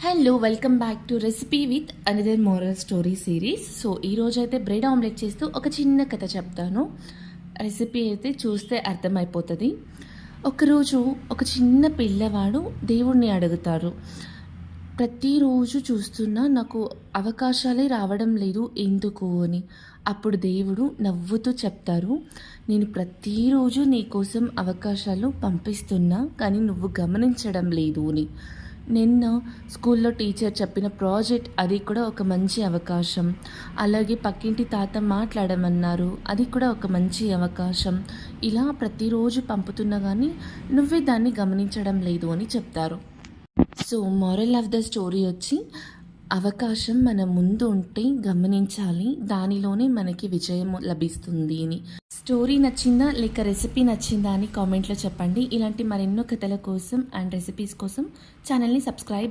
Hello welcome back to recipe with another moral story series. So ఈరోజు అయితే bread omelette చేస్తూ ఒక చిన్న కథ చెప్తాను. రెసిపీ అయితే చూస్తే అర్థమైపోతుంది. ఒకరోజు ఒక చిన్న పిల్లవాడు దేవుణ్ణి అడుగుతారు, ప్రతిరోజు చూస్తున్నా నాకు అవకాశాలే రావడం లేదు ఎందుకు అని. అప్పుడు దేవుడు నవ్వుతూ చెప్తారు, నేను ప్రతిరోజు నీ కోసం అవకాశాలు పంపిస్తున్నా కానీ నువ్వు గమనించడం లేదు అని. నిన్న స్కూల్లో టీచర్ చెప్పిన ప్రాజెక్ట్ అది కూడా ఒక మంచి అవకాశం. అలాగే పక్కింటి తాత మాట్లాడమన్నారు, అది కూడా ఒక మంచి అవకాశం. ఇలా ప్రతిరోజు పంపుతున్నా కానీ నువ్వే దాన్ని గమనించడం లేదు అని చెప్తారు. So moral of the story వచ్చి, అవకాశం మన ముందు ఉంటే గమనించాలి, దానిలోనే మనకి విజయం లభిస్తుంది అని. స్టోరీ నచ్చిందా లేక రెసిపీ నచ్చిందా అని కామెంట్లో చెప్పండి. ఇలాంటి మరెన్నో కథల కోసం అండ్ రెసిపీస్ కోసం ఛానల్ని సబ్స్క్రైబ్